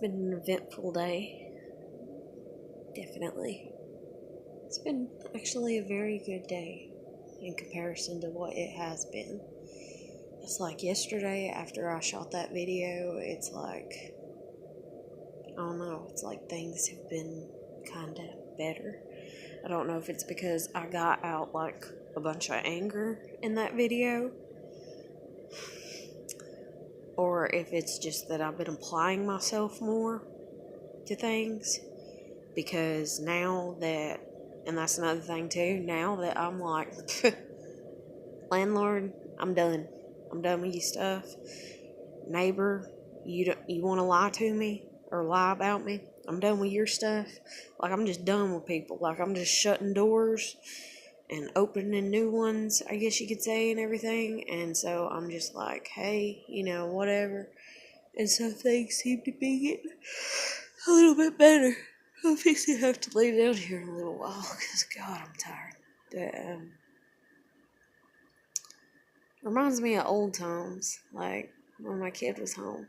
been an eventful day. Definitely. It's been actually a very good day in comparison to what it has been. It's like yesterday after I shot that video, it's like, I don't know, it's like things have been kind of better. I don't know if it's because I got out like a bunch of anger in that video, or if it's just that I've been applying myself more to things. Because now that, and that's another thing too, now that I'm like, landlord, I'm done. I'm done with your stuff. Neighbor, you want to lie to me or lie about me? I'm done with your stuff. Like, I'm just done with people. Like, I'm just shutting doors and opening new ones, I guess you could say, and everything. And so I'm just like, hey, whatever. And so things seem to be getting a little bit better. I think I have to lay down here in a little while because, God, I'm tired. But, reminds me of old times, like when my kid was home.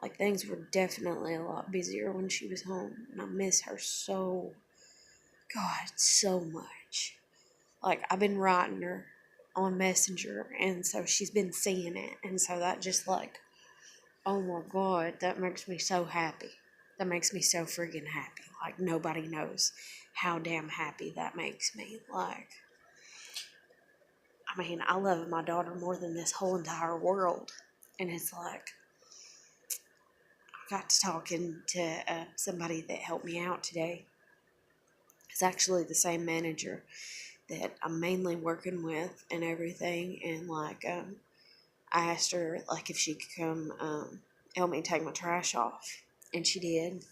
Like, things were definitely a lot busier when she was home, and I miss her so, God, so much. Like, I've been writing her on Messenger, and so she's been seeing it, and so that just like, oh my God, that makes me so happy. That makes me so freaking happy. Like, nobody knows how damn happy that makes me. Like, I mean, I love my daughter more than this whole entire world. And it's like, I got to talking to somebody that helped me out today. It's actually the same manager that I'm mainly working with and everything. And like, I asked her like if she could come help me take my trash off. And she did.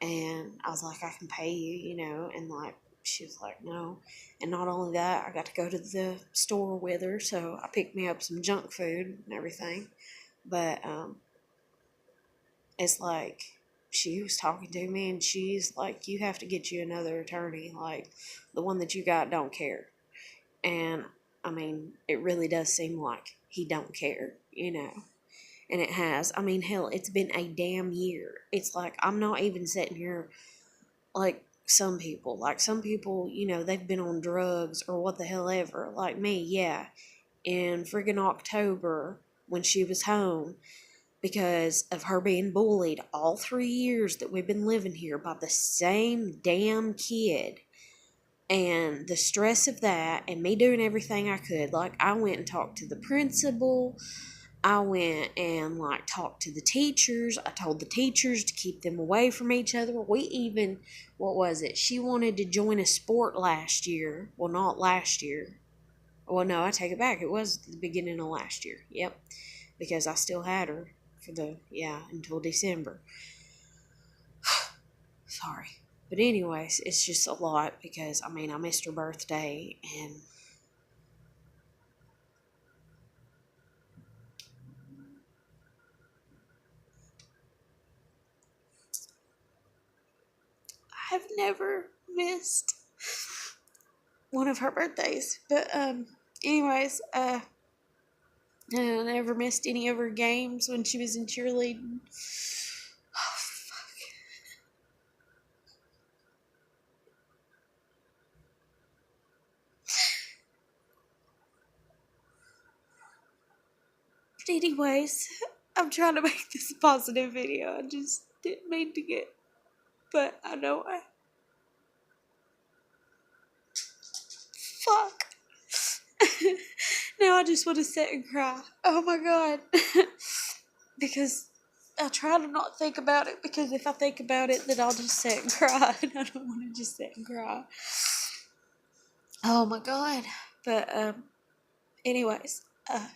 And I was like, I can pay you, and like, she was like, no. And not only that, I got to go to the store with her, so I picked me up some junk food and everything. But it's like, she was talking to me, and she's like, you have to get you another attorney. Like, the one that you got don't care. And, I mean, it really does seem like he don't care, And it has. I mean, hell, it's been a damn year. It's like, I'm not even sitting here like some people. Like, some people, they've been on drugs or what the hell ever. Like me, yeah. In friggin' October, when she was home, because of her being bullied all 3 years that we've been living here by the same damn kid. And the stress of that, and me doing everything I could. Like, I went and talked to the principal. I went and like talked to the teachers. I told the teachers to keep them away from each other. We even, what was it? She wanted to join a sport last year. Well, not last year. Well, no, I take it back. It was the beginning of last year. Yep. Because I still had her until December. Sorry. But anyways, it's just a lot because, I mean, I missed her birthday and I've never missed one of her birthdays. But anyways, I never missed any of her games when she was in cheerleading. Oh, fuck. But anyways, I'm trying to make this a positive video. I just didn't mean to get, but I know I. Fuck. Now I just want to sit and cry. Oh my God. Because I try to not think about it, because if I think about it, then I'll just sit and cry, and I don't want to just sit and cry. Oh my God. But, anyways, I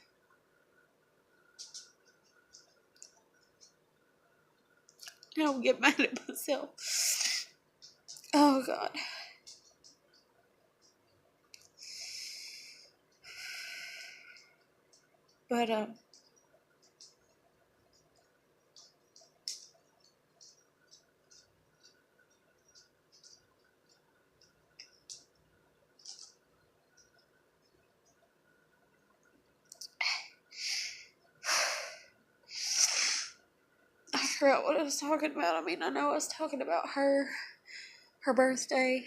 don't get mad at myself. Oh God. But, I forgot what I was talking about. I mean, I know I was talking about her birthday.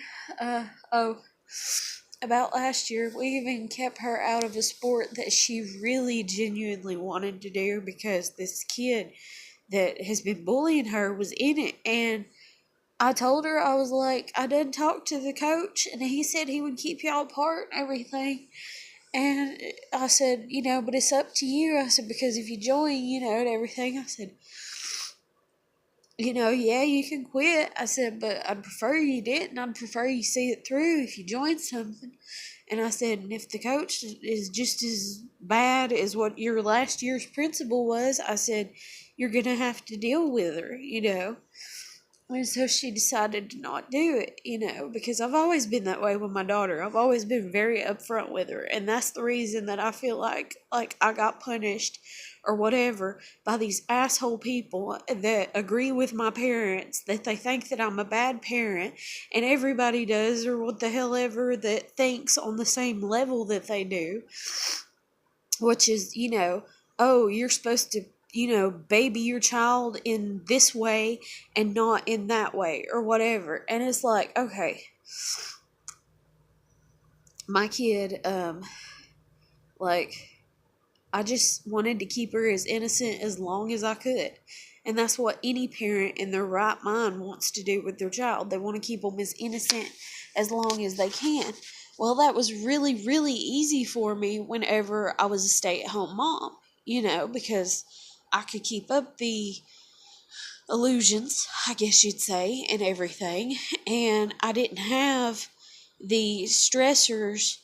Oh, about last year, we even kept her out of a sport that she really genuinely wanted to do because this kid that has been bullying her was in it. And I told her, I was like, I did talk to the coach, and he said he would keep y'all apart and everything. And I said, but it's up to you. I said, because if you join, and everything, I said, yeah, you can quit. I said, but I'd prefer you didn't. I'd prefer you see it through if you join something. And I said, and if the coach is just as bad as what your last year's principal was, I said, you're going to have to deal with her. And so she decided to not do it, because I've always been that way with my daughter. I've always been very upfront with her. And that's the reason that I feel like I got punished or whatever by these asshole people that agree with my parents, that they think that I'm a bad parent, and everybody does, or what the hell ever, that thinks on the same level that they do, which is, oh, you're supposed to baby your child in this way and not in that way or whatever. And it's like, okay, my kid, like, I just wanted to keep her as innocent as long as I could. And that's what any parent in their right mind wants to do with their child. They want to keep them as innocent as long as they can. Well, that was really, really easy for me whenever I was a stay-at-home mom, because I could keep up the illusions, I guess you'd say, and everything. And I didn't have the stressors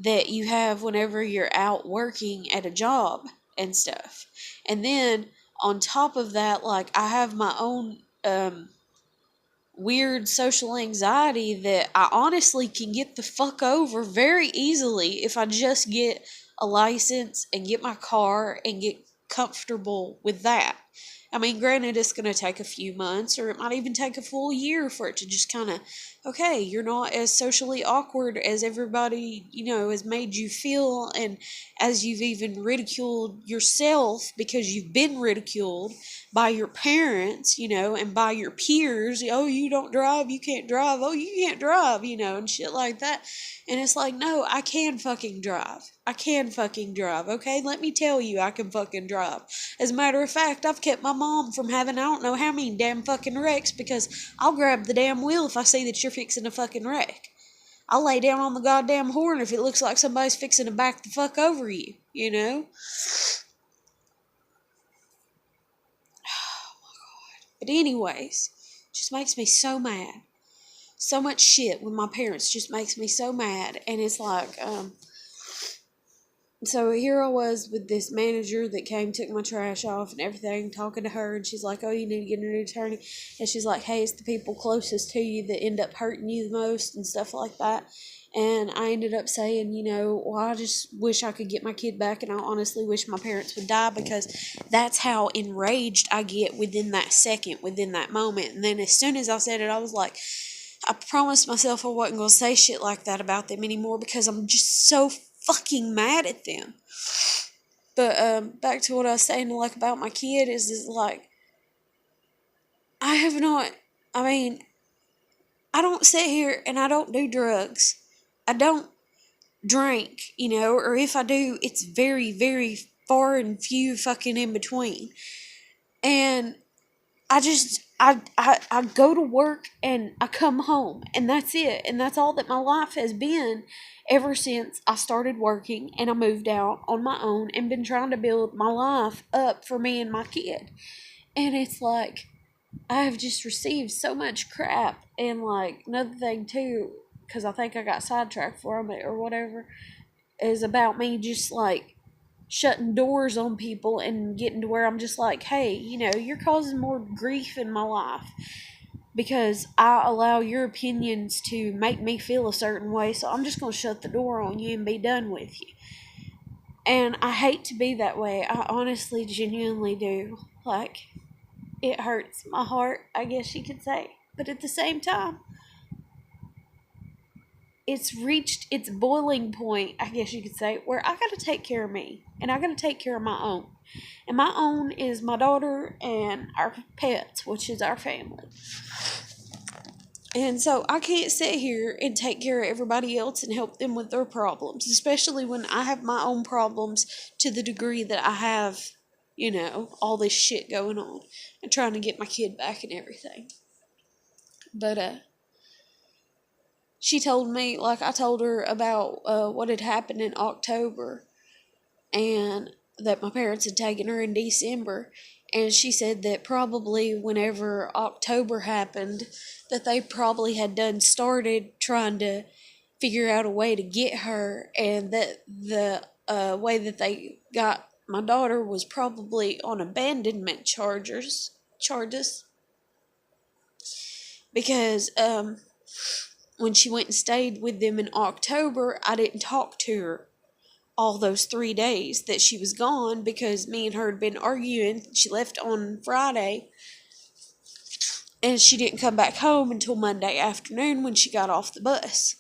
that you have whenever you're out working at a job and stuff. And then on top of that, like, I have my own weird social anxiety that I honestly can get the fuck over very easily if I just get a license and get my car and get comfortable with that. I mean, granted, it's going to take a few months, or it might even take a full year for it to just kind of, okay, you're not as socially awkward as everybody, has made you feel, and as you've even ridiculed yourself because you've been ridiculed by your parents, and by your peers. Oh, you don't drive, you can't drive. Oh, you can't drive, and shit like that. And it's like, no, I can fucking drive. I can fucking drive, okay? Let me tell you, I can fucking drive. As a matter of fact, I've kept my mom from having I don't know how many damn fucking wrecks because I'll grab the damn wheel if I see that you're fixing a fucking wreck. I'll lay down on the goddamn horn if it looks like somebody's fixing to back the fuck over you, But anyways, it just makes me so mad. So much shit with my parents just makes me so mad. And it's like, so here I was with this manager that came, took my trash off and everything, talking to her, and she's like, oh, you need to get a new attorney. And she's like, hey, it's the people closest to you that end up hurting you the most and stuff like that. And I ended up saying, well, I just wish I could get my kid back, and I honestly wish my parents would die, because that's how enraged I get within that second, within that moment. And then as soon as I said it, I was like, I promised myself I wasn't going to say shit like that about them anymore, because I'm just so fucking mad at them. But back to what I was saying, like, about my kid is like, I have not, I mean, I don't sit here and I don't do drugs. I don't drink, or if I do, it's very, very far and few fucking in between. And I go to work and I come home, and that's it. And that's all that my life has been ever since I started working and I moved out on my own and been trying to build my life up for me and my kid. And it's like, I have just received so much crap. And like, another thing too, because I think I got sidetracked from it or whatever, is about me just like shutting doors on people and getting to where I'm just like, hey, you're causing more grief in my life because I allow your opinions to make me feel a certain way, so I'm just going to shut the door on you and be done with you. And I hate to be that way. I honestly, genuinely do. Like, it hurts my heart, I guess you could say. But at the same time, it's reached its boiling point, I guess you could say, where I gotta take care of me, and I gotta take care of my own. And my own is my daughter and our pets, which is our family. And so I can't sit here and take care of everybody else and help them with their problems, especially when I have my own problems to the degree that I have, all this shit going on and trying to get my kid back and everything. But she told me, like I told her about what had happened in October and that my parents had taken her in December. And she said that probably whenever October happened, that they probably had started trying to figure out a way to get her, and that the way that they got my daughter was probably on abandonment charges. Because when she went and stayed with them in October, I didn't talk to her all those 3 days that she was gone because me and her had been arguing. She left on Friday and she didn't come back home until Monday afternoon when she got off the bus.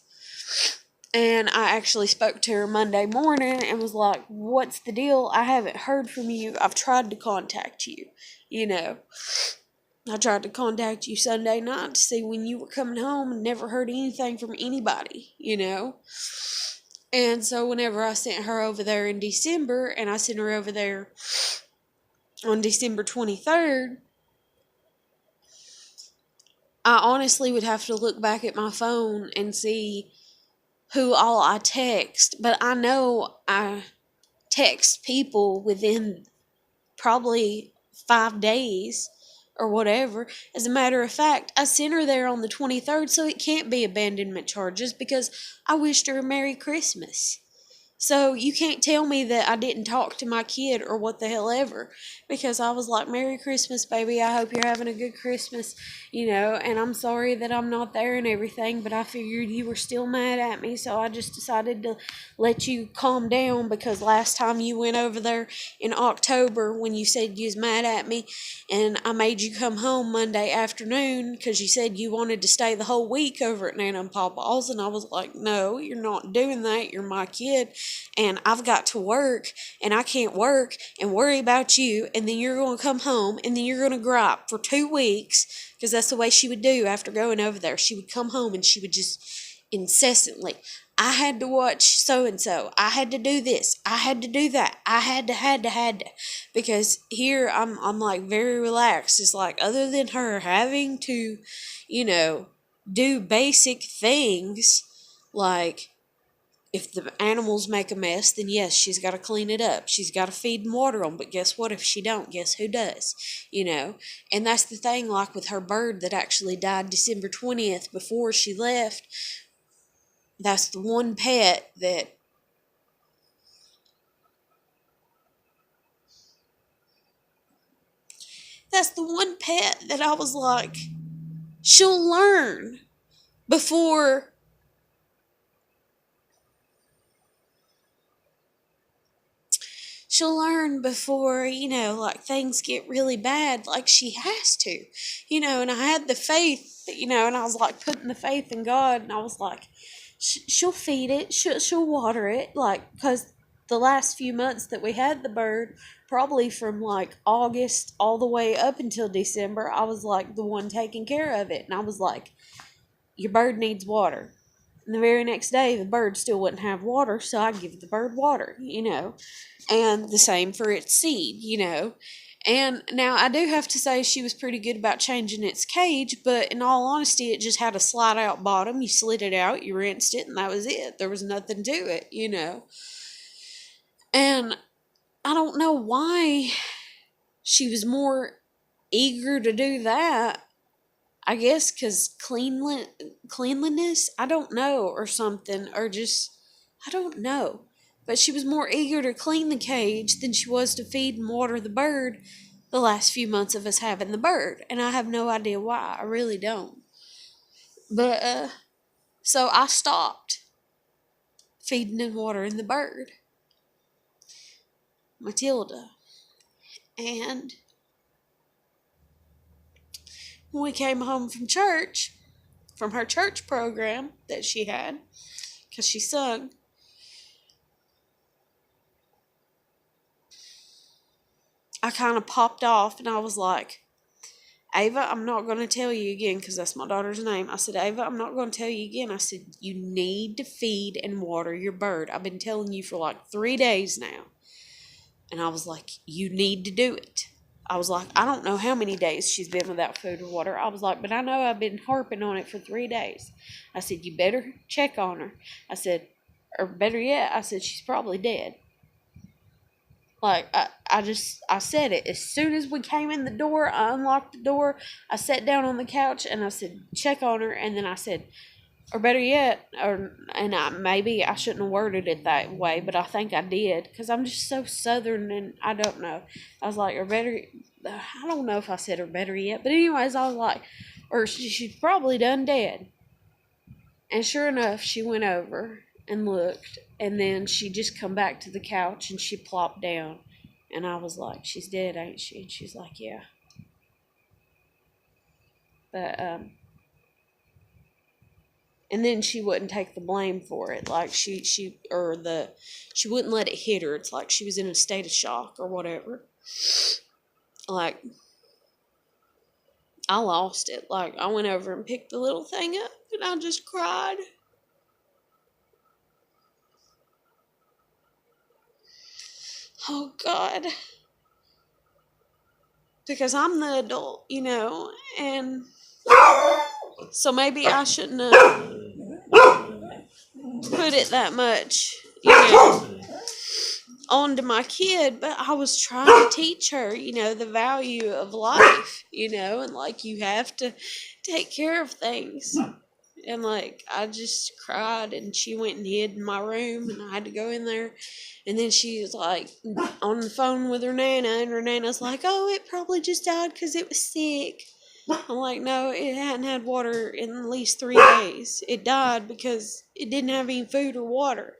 And I actually spoke to her Monday morning and was like, "What's the deal? I haven't heard from you. I've tried to contact you, I tried to contact you Sunday night to see when you were coming home and never heard anything from anybody, And so whenever I sent her over there in December, and I sent her over there on December 23rd, I honestly would have to look back at my phone and see who all I text. But I know I text people within probably 5 days or whatever. As a matter of fact, I sent her there on the 23rd, so it can't be abandonment charges because I wished her a Merry Christmas. So you can't tell me that I didn't talk to my kid or what the hell ever, because I was like, "Merry Christmas, baby. I hope you're having a good Christmas, and I'm sorry that I'm not there and everything, but I figured you were still mad at me, so I just decided to let you calm down because last time you went over there in October when you said you was mad at me and I made you come home Monday afternoon because you said you wanted to stay the whole week over at Nana and Papa's," and I was like, "No, you're not doing that. You're my kid. And I've got to work, and I can't work and worry about you, and then you're going to come home, and then you're going to gripe for 2 weeks," because that's the way she would do after going over there. She would come home, and she would just incessantly, "I had to watch so-and-so. I had to do this. I had to do that. I had to. Because here, I'm like, very relaxed. It's like, other than her having to, do basic things, like, if the animals make a mess, then yes, she's got to clean it up. She's got to feed and water them. But guess what? If she don't, guess who does? And that's the thing, like with her bird that actually died December 20th before she left. That's the one pet that I was like, she'll learn before like things get really bad, like she has to, and I had the faith, and I was like putting the faith in God, and I was like, she'll feed it, she'll water it, like, because the last few months that we had the bird, probably from like August all the way up until December, I was like the one taking care of it, and I was like, "Your bird needs water." And the very next day, the bird still wouldn't have water, so I give the bird water, and the same for its seed, And now I do have to say she was pretty good about changing its cage, but in all honesty, it just had a slide out bottom. You slid it out, you rinsed it, and that was it. There was nothing to it, And I don't know why she was more eager to do that. I guess because cleanliness, I don't know, or something, or just, I don't know. But she was more eager to clean the cage than she was to feed and water the bird the last few months of us having the bird. And I have no idea why. I really don't. But, so I stopped feeding and watering the bird, Matilda. And when we came home from church, from her church program that she had, because she sung, I kind of popped off, and I was like, Ava, I'm not going to tell you again, because that's my daughter's name. I said, Ava, I'm not going to tell you again. I said, you need to feed and water your bird. I've been telling you for like 3 days now. And I was like, you need to do it. I was like, I don't know how many days she's been without food or water. I was like, but I know I've been harping on it for 3 days. I said, you better check on her. I said, or better yet, I said, she's probably dead. Like, I said it. As soon as we came in the door, I unlocked the door. I sat down on the couch and I said, check on her. And then I said, or better yet, maybe I shouldn't have worded it that way, but I think I did, because I'm just so Southern, and I don't know. I was like, I don't know if I said or better yet, but anyways, I was like, or she's probably done dead. And sure enough, she went over and looked, and then she just come back to the couch, and she plopped down, and I was like, she's dead, ain't she? And she's like, yeah. But, and then she wouldn't take the blame for it. Like, she wouldn't let it hit her. It's like she was in a state of shock or whatever. Like, I lost it. Like, I went over and picked the little thing up, and I just cried. Oh, God. Because I'm the adult, and so maybe I shouldn't have put it that much, onto my kid, but I was trying to teach her, the value of life, and like, you have to take care of things. And like, I just cried, and she went and hid in my room, and I had to go in there. And then she was like on the phone with her Nana, and her Nana's like, oh, it probably just died because it was sick. I'm like, no, it hadn't had water in at least 3 days. It died because it didn't have any food or water.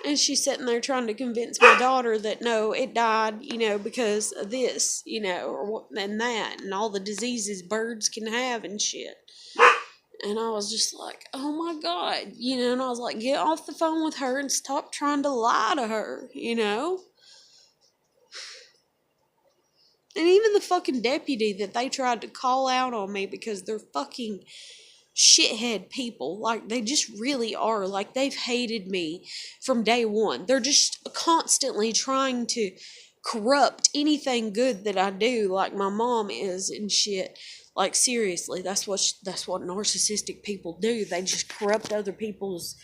And she's sitting there trying to convince my daughter that, no, it died, because of this, and that, and all the diseases birds can have and shit. And I was just like, oh my God, and I was like, get off the phone with her and stop trying to lie to her, And even the fucking deputy that they tried to call out on me because they're fucking shithead people. Like, they just really are. Like, they've hated me from day one. They're just constantly trying to corrupt anything good that I do, like my mom is and shit. Like, seriously, that's what narcissistic people do. They just corrupt other people's,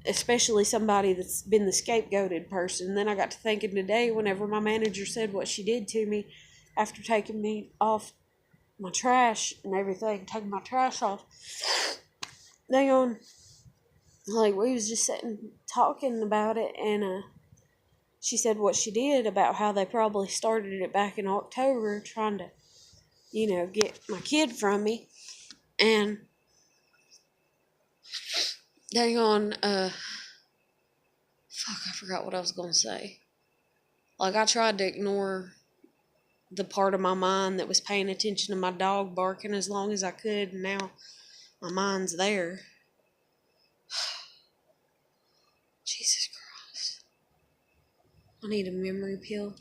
especially somebody that's been the scapegoated person. And then I got to thinking today, whenever my manager said what she did to me after taking me off my trash and everything, taking my trash off, like, we was just sitting talking about it, and she said what she did about how they probably started it back in October, trying to, get my kid from me. And I forgot what I was going to say. Like, I tried to ignore the part of my mind that was paying attention to my dog barking as long as I could, and now my mind's there. Jesus Christ. I need a memory pill.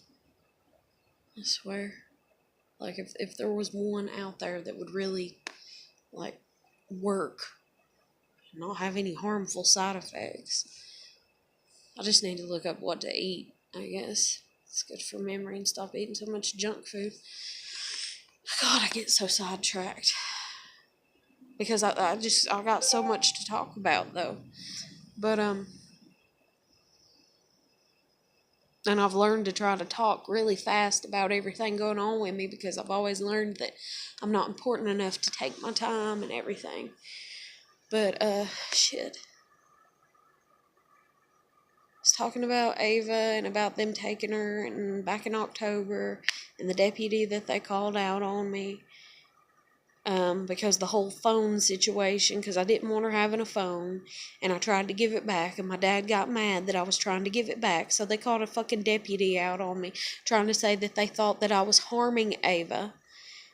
I swear. Like, if there was one out there that would really, like, work and not have any harmful side effects, I just need to look up what to eat, I guess. It's good for memory and stop eating so much junk food. God, I get so sidetracked. Because I got so much to talk about, though. But, and I've learned to try to talk really fast about everything going on with me, because I've always learned that I'm not important enough to take my time and everything. But, shit. I was talking about Ava and about them taking her, and back in October, and the deputy that they called out on me. Because the whole phone situation, because I didn't want her having a phone, and I tried to give it back, and my dad got mad that I was trying to give it back, so they called a fucking deputy out on me, trying to say that they thought that I was harming Ava.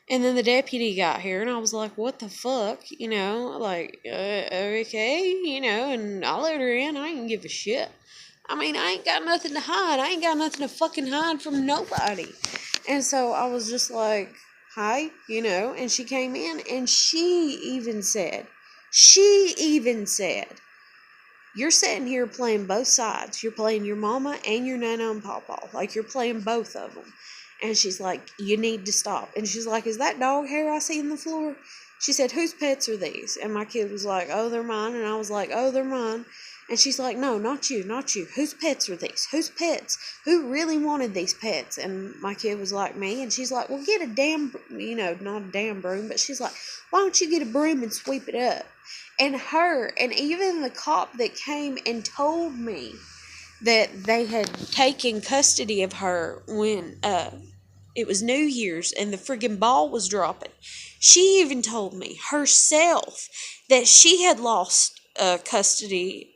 And then the deputy got here, and I was like, what the fuck, like, okay, and I let her in. I didn't give a shit. I mean, I ain't got nothing to hide. I ain't got nothing to fucking hide from nobody. And so I was just like, hi, and she came in and she even said, you're sitting here playing both sides. You're playing your mama and your nana and papa. Like, you're playing both of them. And she's like, you need to stop. And she's like, is that dog hair I see on the floor? She said, whose pets are these? And my kid was like, oh, they're mine. And I was like, oh, they're mine. And she's like, no, not you, not you. Whose pets are these? Whose pets? Who really wanted these pets? And my kid was like, me. And she's like, well, get a damn, not a damn broom, but she's like, why don't you get a broom and sweep it up? And even the cop that came and told me that they had taken custody of her when it was New Year's and the friggin' ball was dropping. She even told me herself that she had lost custody,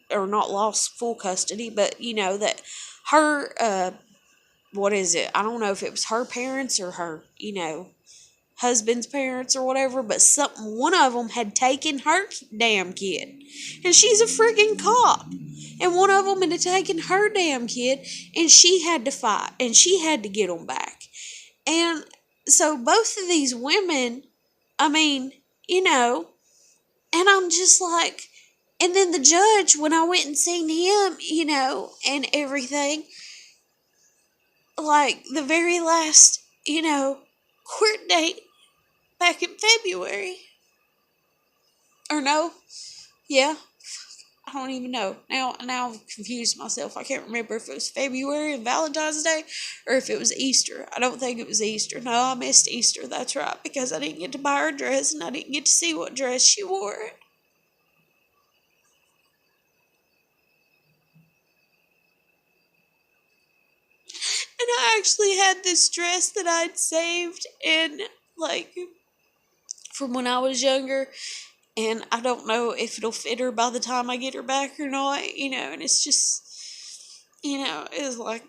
or not lost full custody, but that her, what is it? I don't know if it was her parents or her, husband's parents or whatever, but one of them had taken her damn kid. And she's a freaking cop. And one of them had taken her damn kid, and she had to fight, and she had to get them back. And so both of these women, I mean, and I'm just like, and then the judge, when I went and seen him, and everything, like the very last, court date back in February, or no, yeah, I don't even know. Now I've confused myself. I can't remember if it was February and Valentine's Day or if it was Easter. I don't think it was Easter. No, I missed Easter. That's right, because I didn't get to buy her a dress and I didn't get to see what dress she wore. And I actually had this dress that I'd saved and like from when I was younger, and I don't know if it'll fit her by the time I get her back or not, and it's just, it's like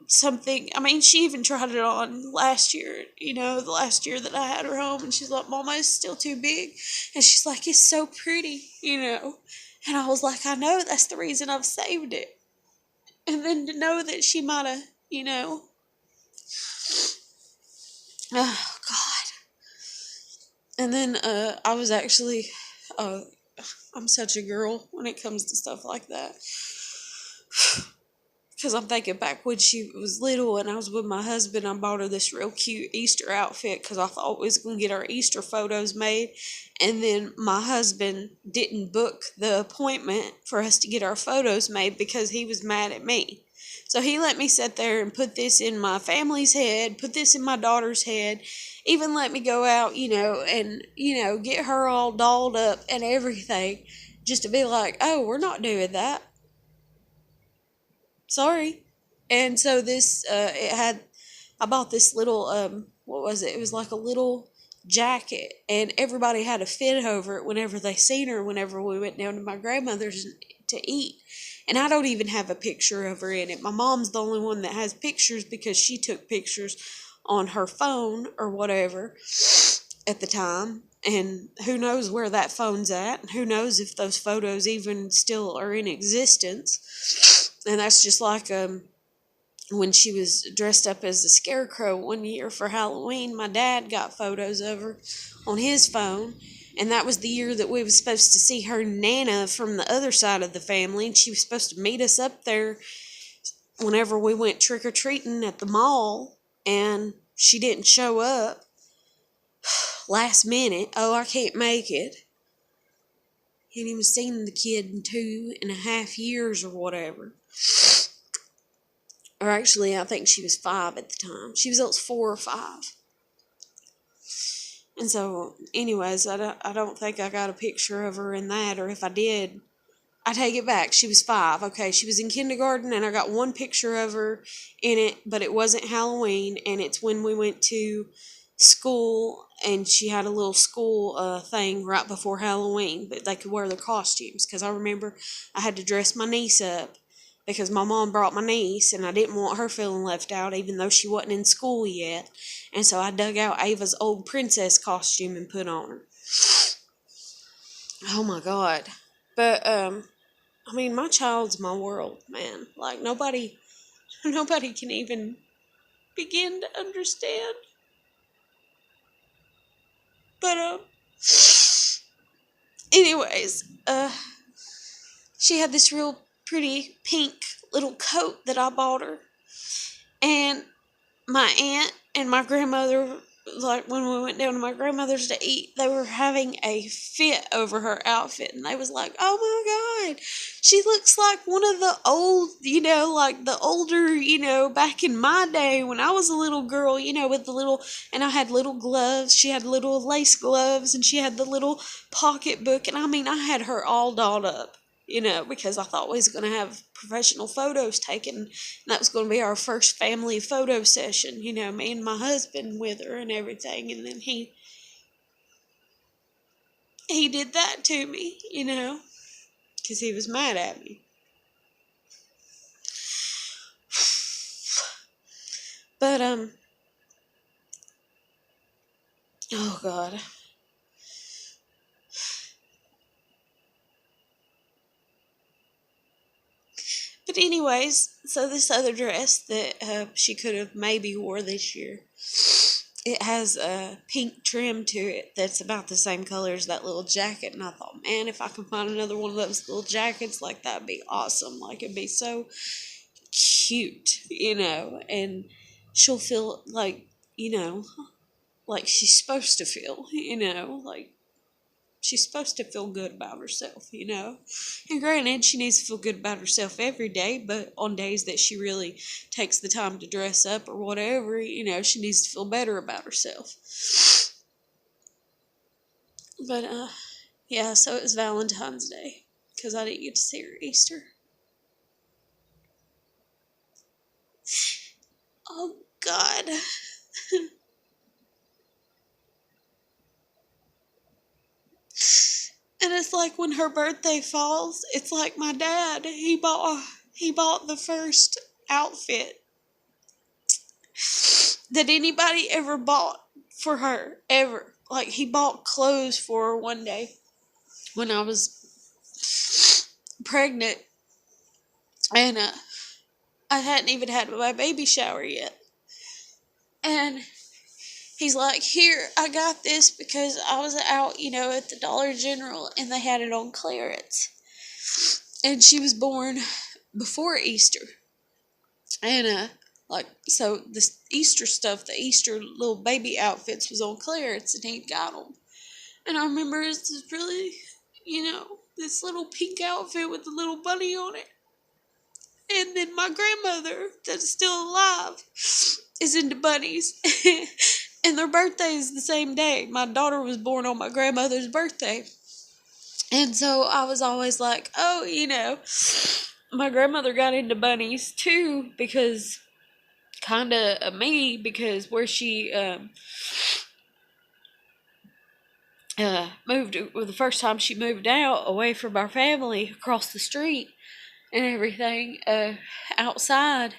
something. I mean, she even tried it on last year, the last year that I had her home, and she's like, Mama, it's still too big. And she's like, it's so pretty, And I was like, I know, that's the reason I've saved it. And then to know that she might have, oh, God. And then I was actually, I'm such a girl when it comes to stuff like that. Because I'm thinking back when she was little and I was with my husband, I bought her this real cute Easter outfit because I thought we was going to get our Easter photos made. And then my husband didn't book the appointment for us to get our photos made because he was mad at me. So he let me sit there and put this in my family's head, put this in my daughter's head, even let me go out, and, get her all dolled up and everything just to be like, oh, we're not doing that. Sorry. And so I bought this little, what was it? It was like a little jacket, and everybody had a fit over it whenever they seen her, whenever we went down to my grandmother's to eat. And I don't even have a picture of her in it. My mom's the only one that has pictures because she took pictures on her phone or whatever at the time. And who knows where that phone's at, and who knows if those photos even still are in existence. And that's just like when she was dressed up as the scarecrow one year for Halloween, my dad got photos of her on his phone. And that was the year that we was supposed to see her Nana from the other side of the family. And she was supposed to meet us up there whenever we went trick-or-treating at the mall. And she didn't show up. Last minute, oh, I can't make it. Hadn't even seen the kid in 2.5 years or whatever. Or actually, I think she was 5 at the time. She was else 4 or 5. And so, anyways, I don't think I got a picture of her in that, or if I did, I take it back. She was 5. Okay, she was in kindergarten, and I got one picture of her in it, but it wasn't Halloween, and it's when we went to school, and she had a little school thing right before Halloween, but they could wear their costumes, because I remember I had to dress my niece up, because my mom brought my niece, and I didn't want her feeling left out, even though she wasn't in school yet. And so I dug out Ava's old princess costume and put on her. Oh my God. But, I mean, my child's my world, man. Like, nobody can even begin to understand. But anyways, she had this real pretty pink little coat that I bought her. And my aunt and my grandmother, like when we went down to my grandmother's to eat, they were having a fit over her outfit. And they was like, oh my God, she looks like one of the old, like the older, back in my day when I was a little girl, with the little, and I had little gloves. She had little lace gloves and she had the little pocketbook. And I mean, I had her all dolled up. Because I thought we was going to have professional photos taken. And that was going to be our first family photo session, me and my husband with her and everything. And then he did that to me, because he was mad at me. But, oh God. But anyways, so this other dress that she could have maybe wore this year, it has a pink trim to it that's about the same color as that little jacket. And I thought, man, if I could find another one of those little jackets, like, that'd be awesome. Like, it'd be so cute, and she'll feel like, like she's supposed to feel, like she's supposed to feel good about herself, And granted, she needs to feel good about herself every day, but on days that she really takes the time to dress up or whatever, she needs to feel better about herself. But, yeah, so it was Valentine's Day, because I didn't get to see her Easter. Oh, God. And it's like when her birthday falls, it's like my dad, he bought the first outfit that anybody ever bought for her, ever. Like, he bought clothes for her one day when I was pregnant, and I hadn't even had my baby shower yet. And he's like, here, I got this because I was out, at the Dollar General, and they had it on clearance. And she was born before Easter. And, so this Easter stuff, the Easter little baby outfits was on clearance, and he'd got them. And I remember it's this really, this little pink outfit with the little bunny on it. And then my grandmother, that's still alive, is into bunnies. And their birthday is the same day. My daughter was born on my grandmother's birthday. And so I was always like, oh, my grandmother got into bunnies too, because kind of me, because where she moved, the first time she moved out away from our family across the street and everything, outside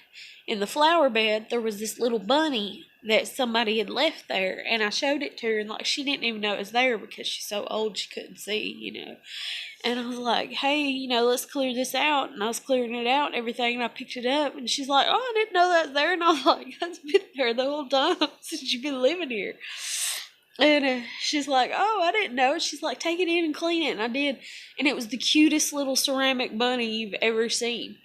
in the flower bed there was this little bunny that somebody had left there, and I showed it to her, and like she didn't even know it was there because she's so old she couldn't see, And I was like, hey, let's clear this out. And I was clearing it out and everything, and I picked it up, and she's like, oh, I didn't know that's there. And I was like, that's been there the whole time since you've been living here. And she's like, oh, I didn't know. She's like, take it in and clean it. And I did. And it was the cutest little ceramic bunny you've ever seen.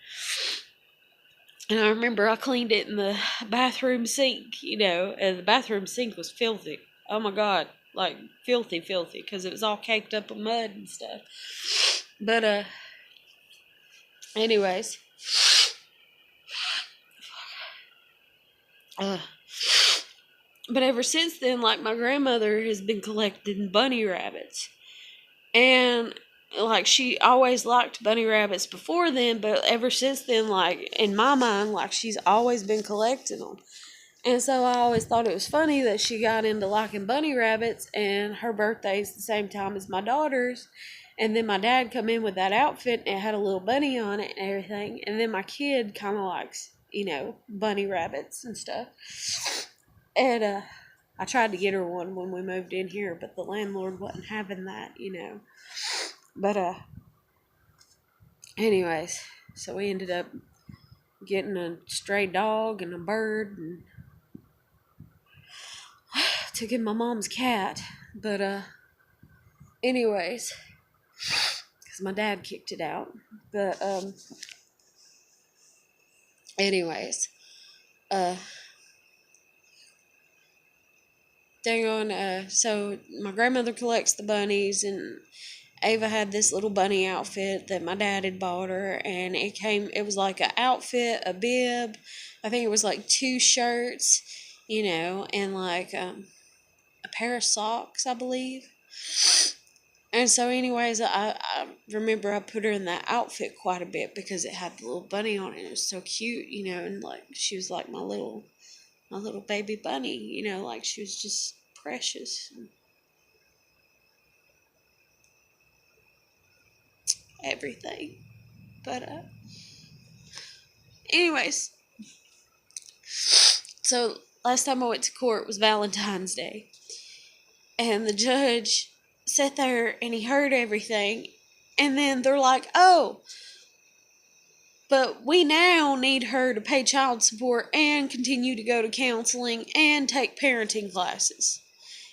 And I remember I cleaned it in the bathroom sink, and the bathroom sink was filthy. Oh my God. Like, filthy, because it was all caked up with mud and stuff. But, anyways. But ever since then, like, my grandmother has been collecting bunny rabbits. And, like, she always liked bunny rabbits before then, but ever since then, like, in my mind, like, she's always been collecting them. And so I always thought it was funny that she got into liking bunny rabbits, and her birthday's the same time as my daughter's. And then my dad come in with that outfit, and it had a little bunny on it and everything. And then my kid kind of likes, bunny rabbits and stuff. And I tried to get her one when we moved in here, but the landlord wasn't having that, But, anyways, so we ended up getting a stray dog and a bird, and took in my mom's cat. But, anyways, because my dad kicked it out. But, anyways, so my grandmother collects the bunnies, and Ava had this little bunny outfit that my dad had bought her, and it was like an outfit, a bib, I think it was like 2 shirts, and like a pair of socks, I believe. And so anyways, I remember I put her in that outfit quite a bit because it had the little bunny on it. It was so cute, and like she was like my little baby bunny, like she was just precious. Everything. But anyways, so last time I went to court was Valentine's Day, and the judge sat there and he heard everything, and then they're like, oh, but we now need her to pay child support and continue to go to counseling and take parenting classes.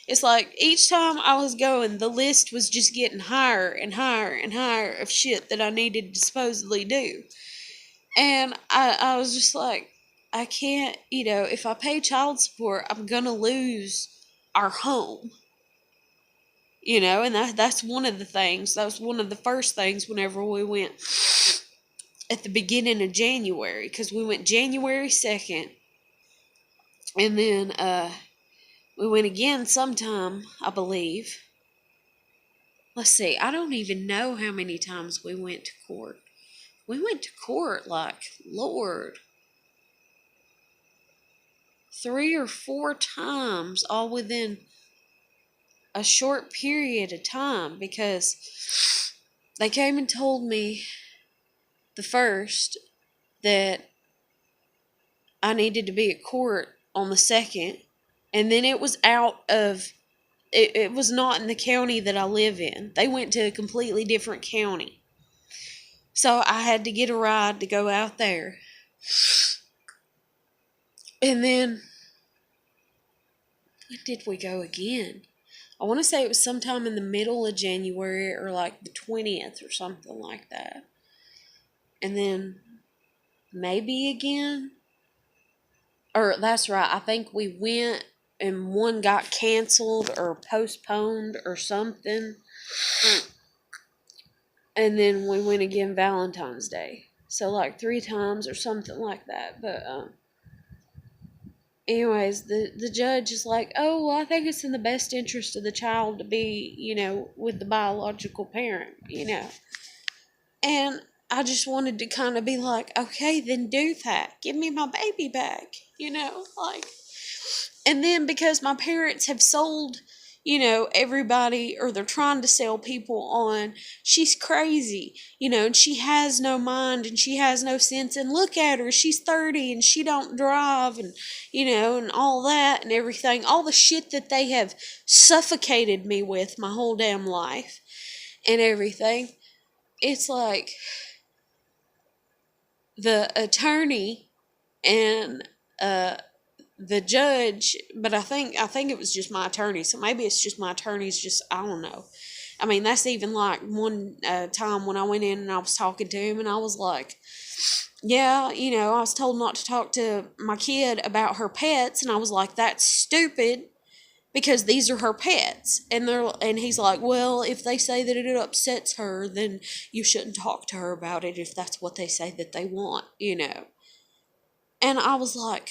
It's like each time I was going, the list was just getting higher and higher and higher of shit that I needed to supposedly do. And I was just like, I can't, if I pay child support, I'm going to lose our home. And that's one of the things. That was one of the first things whenever we went at the beginning of January, because we went January 2nd, and then we went again sometime, I believe. Let's see, I don't even know how many times we went to court. We went to court like, Lord, 3 or 4 times, all within a short period of time, because they came and told me the first that I needed to be at court on the 2nd, and then it was it was not in the county that I live in. They went to a completely different county. So I had to get a ride to go out there. And then, when did we go again? I want to say it was sometime in the middle of January, or like the 20th or something like that. And then maybe again. Or that's right, I think we went and one got canceled or postponed or something. And then we went again Valentine's Day. So like 3 times or something like that. But anyways, the judge is like, oh, well, I think it's in the best interest of the child to be, with the biological parent, And I just wanted to kind of be like, okay, then do that. Give me my baby back, like. And then because my parents have sold, everybody, or they're trying to sell people on, she's crazy, and she has no mind and she has no sense. And look at her, she's 30 and she don't drive, and, and all that and everything. All the shit that they have suffocated me with my whole damn life and everything. It's like the attorney and the judge, but I think it was just my attorney, so maybe it's just my attorney's just, I don't know. I mean, that's even like one time when I went in and I was talking to him, and I was like, yeah, I was told not to talk to my kid about her pets, and I was like, that's stupid, because these are her pets. And he's like, well, if they say that it upsets her, then you shouldn't talk to her about it if that's what they say that they want, And I was like,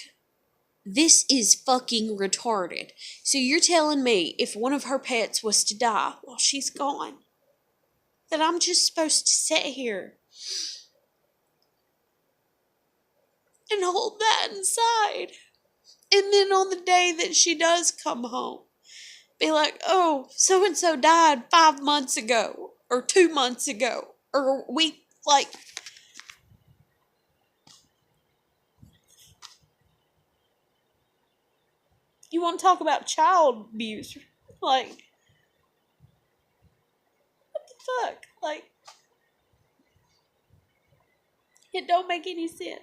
this is fucking retarded. So you're telling me if one of her pets was to die while she's gone, that I'm just supposed to sit here and hold that inside? And then on the day that she does come home, be like, oh, so-and-so died 5 months ago, or 2 months ago, or a week, like. You want to talk about child abuse? Like, what the fuck? Like, it don't make any sense.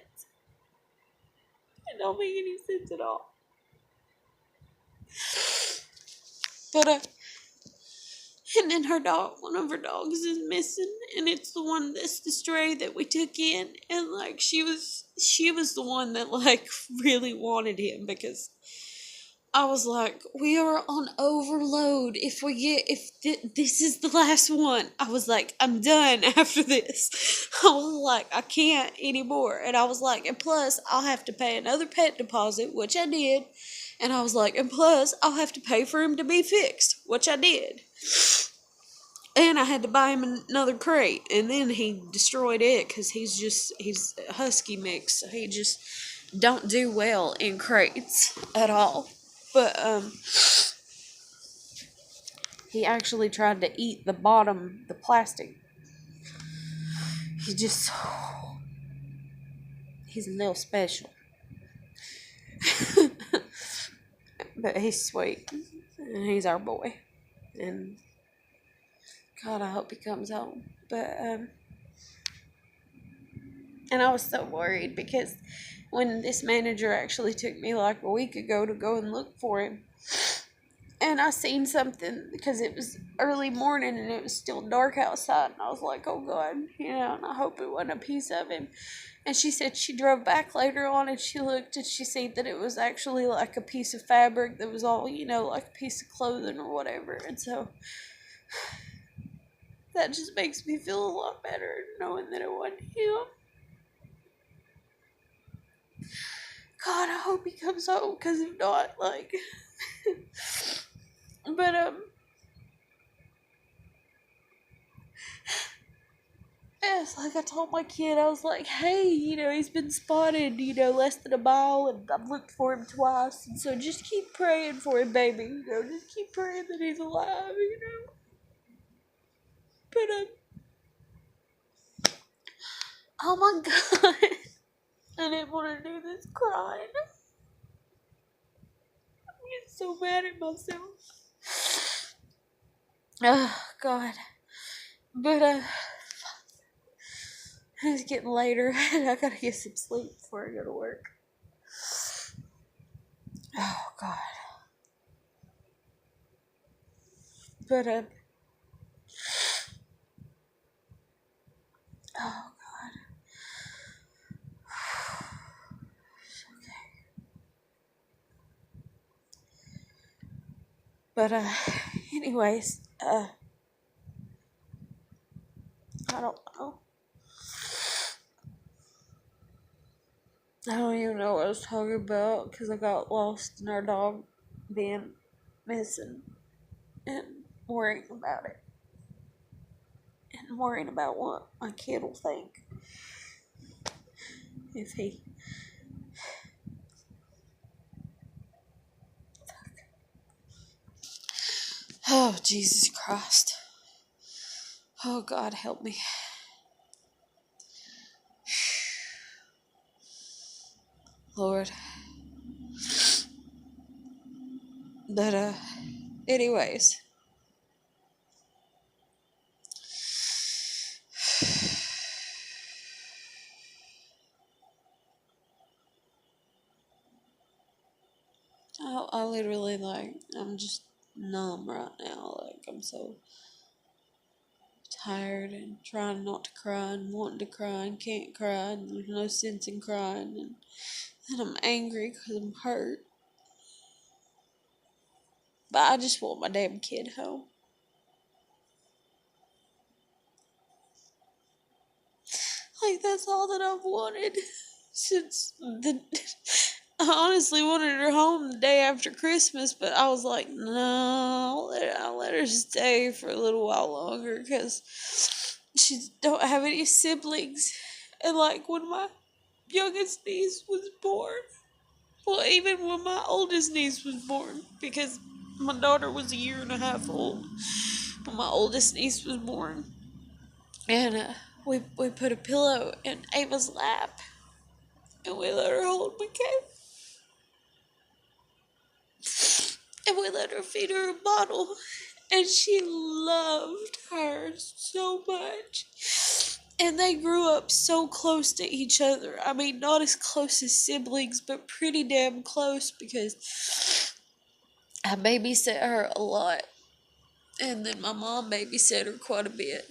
It don't make any sense at all. But and then her dog, one of her dogs is missing, and it's the one that's the stray that we took in, and like she was the one that like really wanted him, because I was like, we are on overload. If this is the last one, I was like, I'm done after this. I was like, I can't anymore. And I was like, and plus, I'll have to pay another pet deposit, which I did. And I was like, and plus, I'll have to pay for him to be fixed, which I did. And I had to buy him another crate. And then he destroyed it because he's a husky mix. So he just don't do well in crates at all. But he actually tried to eat the bottom, the plastic. He's a little special. But he's sweet. And he's our boy. And God, I hope he comes home. But and I was so worried because when this manager actually took me like a week ago to go and look for him, and I seen something because it was early morning and it was still dark outside, and I was like, oh God, and I hope it wasn't a piece of him. And she said she drove back later on and she looked and she said that it was actually like a piece of fabric that was all, like a piece of clothing or whatever. And so that just makes me feel a lot better knowing that it wasn't him. God, I hope he comes home, because if not, like, but, yes, like I told my kid, I was like, hey, he's been spotted, less than a mile, and I've looked for him twice, and so just keep praying for him, baby, just keep praying that he's alive, but, oh my God, I didn't want to do this crying. I'm getting so mad at myself. Oh, God. But, it's getting later, and I gotta get some sleep before I go to work. Oh, God. But, oh, God. Okay. But, anyways, I don't know. I don't even know what I was talking about, because I got lost in our dog being missing, and worrying about it. And worrying about what my kid will think if he... Oh, Jesus Christ. Oh, God, help me. Lord. But, anyways. I literally, I'm just numb right now. I'm so tired and trying not to cry and wanting to cry and can't cry, and there's no sense in crying, and I'm angry because I'm hurt. But I just want my damn kid home. That's all that I've wanted since I honestly wanted her home the day after Christmas, but I was like, no, I'll let her stay for a little while longer, because she don't have any siblings. And when my youngest niece was born, well, even when my oldest niece was born, because my daughter was a year and a half old when my oldest niece was born, and we put a pillow in Ava's lap, and we let her hold McKay. And we let her feed her a bottle. And she loved her so much. And they grew up so close to each other. I mean, not as close as siblings, but pretty damn close, because I babysat her a lot. And then my mom babysat her quite a bit.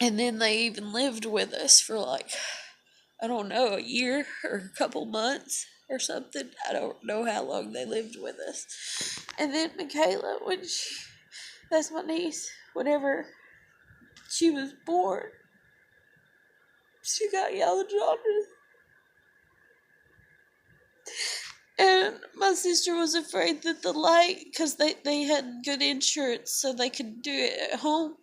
And then they even lived with us for like, I don't know, a year or a couple months or something. I don't know how long they lived with us. And then Michaela, that's my niece, whenever she was born, she got yellow jaundice. And my sister was afraid that the light, because they had good insurance so they could do it at home,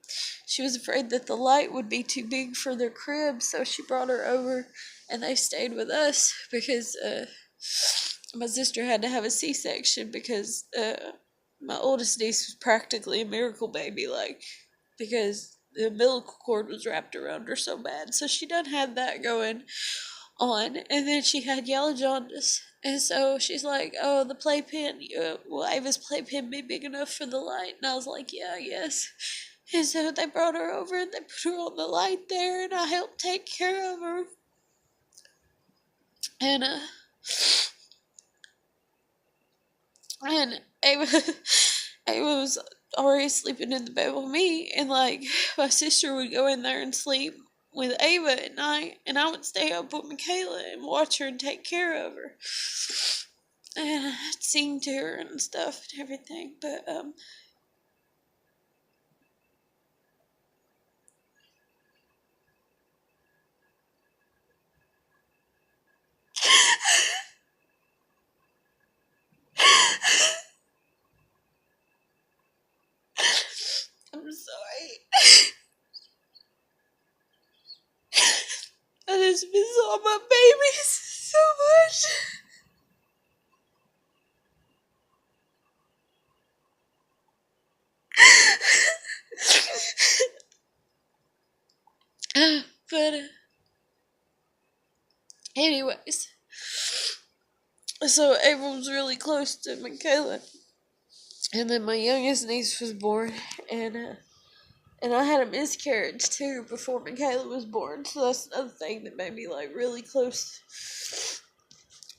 she was afraid that the light would be too big for their crib, so she brought her over and they stayed with us because my sister had to have a C-section because my oldest niece was practically a miracle baby, like, because the umbilical cord was wrapped around her so bad. So she done had that going on, and then she had yellow jaundice. And so she's like, "Oh, the playpen, will Ava's playpen be big enough for the light?" And I was like, "Yeah, I guess." And so they brought her over and they put her on the light there, and I helped take care of her. And and Ava, Ava was already sleeping in the bed with me, and like my sister would go in there and sleep with Ava at night, and I would stay up with Michaela and watch her and take care of her, and I'd sing to her and stuff and everything. But I'm sorry. I just miss all my babies so much. But anyways, so Ava was really close to Michaela, and then my youngest niece was born, and I had a miscarriage too before Michaela was born, so that's another thing that made me like really close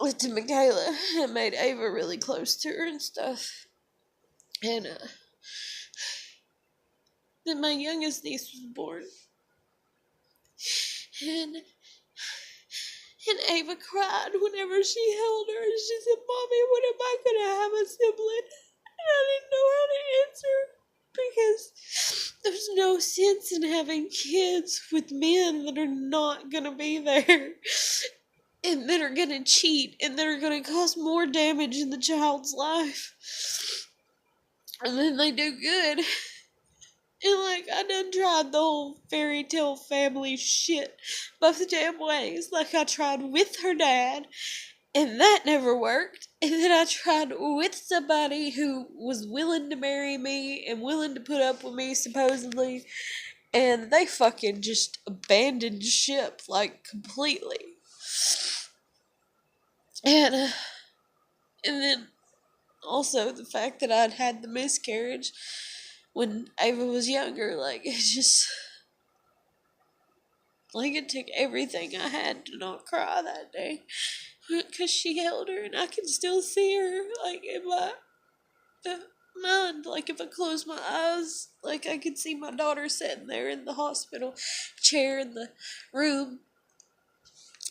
to Michaela and made Ava really close to her and stuff. And then my youngest niece was born, and and Ava cried whenever she held her, and she said, "Mommy, when am I gonna have a sibling?" And I didn't know how to answer because there's no sense in having kids with men that are not gonna be there and that are gonna cheat and that are gonna cause more damage in the child's life. And then they do good. And like, I done tried the whole fairy tale family shit both damn ways. Like, I tried with her dad, and that never worked. And then I tried with somebody who was willing to marry me and willing to put up with me, supposedly, and they fucking just abandoned ship, like, completely. And, uh, and then also the fact that I'd had the miscarriage when Ava was younger, like, it's just, like, it took everything I had to not cry that day. Because she held her, and I can still see her, like, in my mind. Like, if I close my eyes, like, I could see my daughter sitting there in the hospital chair in the room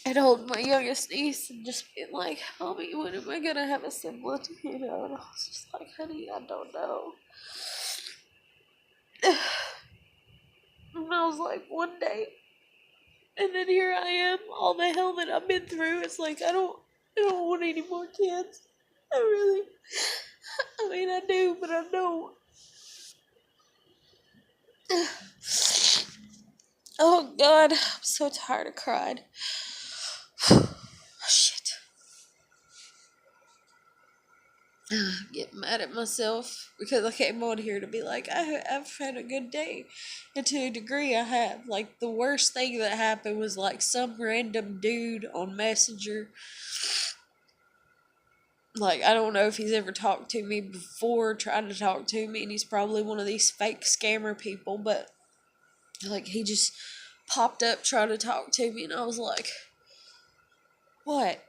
and holding my youngest niece and just being like, "Mommy, when am I gonna have a sibling?" You know, and I was just like, "Honey, I don't know." And I was like, one day. And then here I am, all the hell that I've been through. It's like, I don't want any more kids. I really, I mean, I do, but I don't. Oh God, I'm so tired of crying. Oh, shit. Get mad at myself because I came on here to be like, I've had a good day. And to a degree, I have. Like, the worst thing that happened was like some random dude on Messenger. Like, I don't know if he's ever talked to me before, tried to talk to me, and he's probably one of these fake scammer people, but like, he just popped up trying to talk to me, and I was like, what,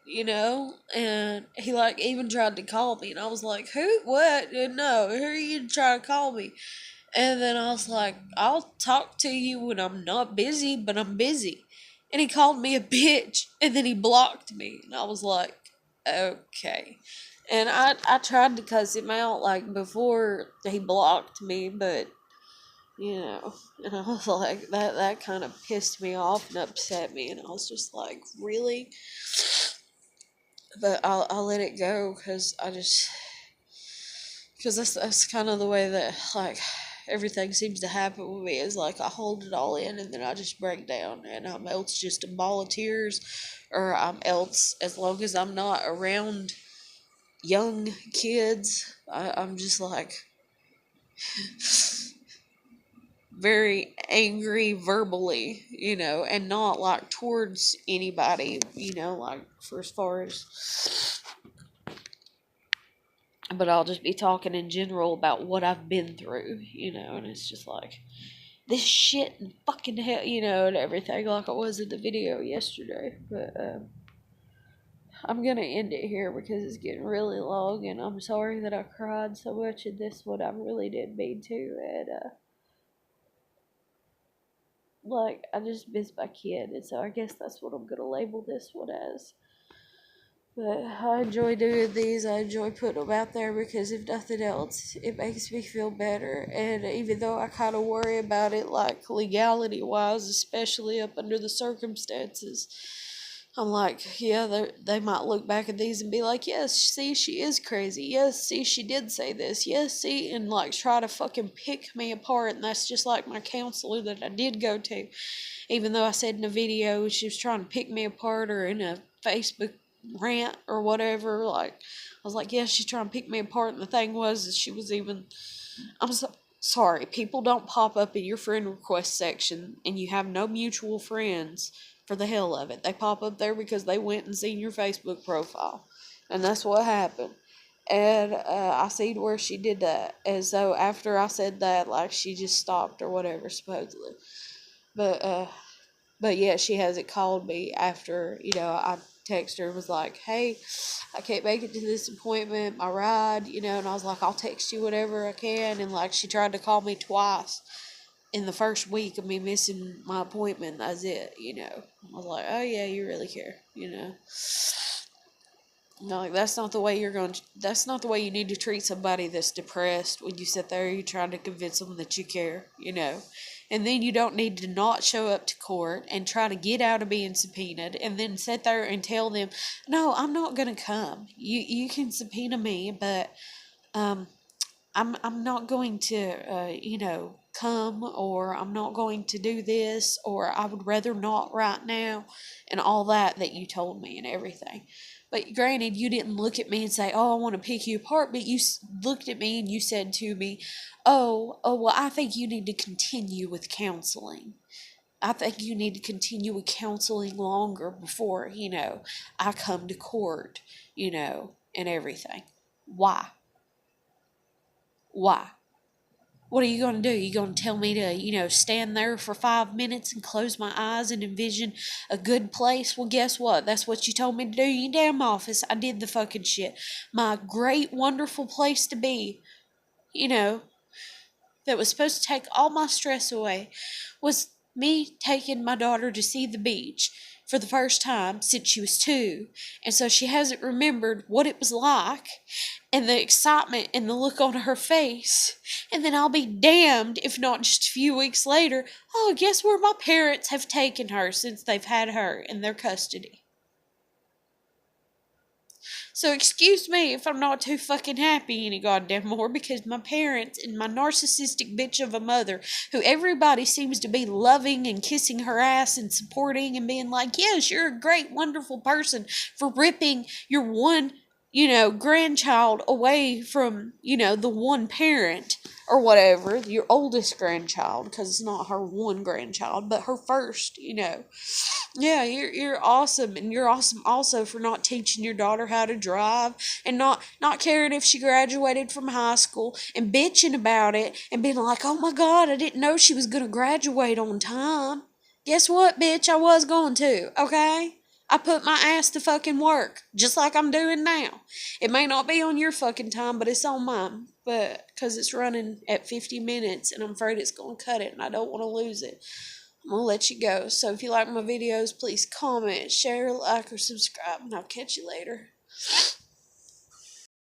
And he like even tried to call me, and I was like, who, what? And no, who are you trying to call me? And then I was like, I'll talk to you when I'm not busy, but I'm busy. And he called me a bitch, and then he blocked me, and I was like, okay. And I tried to cuss him out like before he blocked me, but and I was like, that kind of pissed me off and upset me, and I was just like, really? But I'll let it go because that's kind of the way that like everything seems to happen with me, is like I hold it all in and then I just break down, and I'm else just a ball of tears, or I'm else, as long as I'm not around young kids, I'm just like very angry verbally, and not like towards anybody, like for as far as, but I'll just be talking in general about what I've been through, and it's just like this shit and fucking hell, and everything, like I was in the video yesterday. But I'm gonna end it here because it's getting really long, and I'm sorry that I cried so much in this one. I really didn't mean to, and like I just miss my kid, and so I guess that's what I'm gonna label this one as. But I enjoy doing these. I enjoy putting them out there because if nothing else, it makes me feel better. And even though I kind of worry about it, like legality wise, especially up under the circumstances, I'm like, yeah, they might look back at these and be like, yes, see, she is crazy. Yes, see, she did say this. Yes, see, and like try to fucking pick me apart. And that's just like my counselor that I did go to. Even though I said in a video she was trying to pick me apart, or in a Facebook rant or whatever, like I was like, yeah, she's trying to pick me apart. And the thing was, is she was even, I'm sorry, people don't pop up in your friend request section and you have no mutual friends for the hell of it. They pop up there because they went and seen your Facebook profile, and that's what happened. And I seen where she did that, and so after I said that, like, she just stopped or whatever, supposedly. But yeah, she hasn't called me after, I texted her, was like, hey, I can't make it to this appointment, my ride, and I was like, I'll text you whatever I can. And like, she tried to call me twice in the first week of me missing my appointment. That's it, I was like, oh yeah, you really care, No, like, that's not the way you need to treat somebody that's depressed. When you sit there, you're trying to convince them that you care, And then you don't need to not show up to court and try to get out of being subpoenaed, and then sit there and tell them, no, I'm not going to come. You can subpoena me, but I'm not going to come, or I'm not going to do this, or I would rather not right now, and all that you told me and everything. But granted, you didn't look at me and say, oh, I want to pick you apart, but you looked at me and you said to me, well, I think you need to continue with counseling. I think you need to continue with counseling longer before, I come to court, and everything. Why? Why? What are you going to do? You going to tell me to, stand there for 5 minutes and close my eyes and envision a good place? Well, guess what? That's what you told me to do in your damn office. I did the fucking shit. My great, wonderful place to be, that was supposed to take all my stress away, was me taking my daughter to see the beach for the first time since she was 2. And so she hasn't remembered what it was like, and the excitement and the look on her face. And then I'll be damned if not just a few weeks later, oh, guess where my parents have taken her since they've had her in their custody. So excuse me if I'm not too fucking happy any goddamn more, because my parents and my narcissistic bitch of a mother, who everybody seems to be loving and kissing her ass and supporting and being like, yes, you're a great, wonderful person for ripping your one, grandchild away from, the one parent or whatever, your oldest grandchild, because it's not her one grandchild, but her first, Yeah, you're awesome, and you're awesome also for not teaching your daughter how to drive, and not caring if she graduated from high school, and bitching about it and being like, oh my god, I didn't know she was gonna graduate on time. Guess what, bitch? I was going to, okay? I put my ass to fucking work, just like I'm doing now. It may not be on your fucking time, but it's on mine. But because it's running at 50 minutes and I'm afraid it's going to cut it and I don't want to lose it, I'm going to let you go. So if you like my videos, please comment, share, like, or subscribe, and I'll catch you later.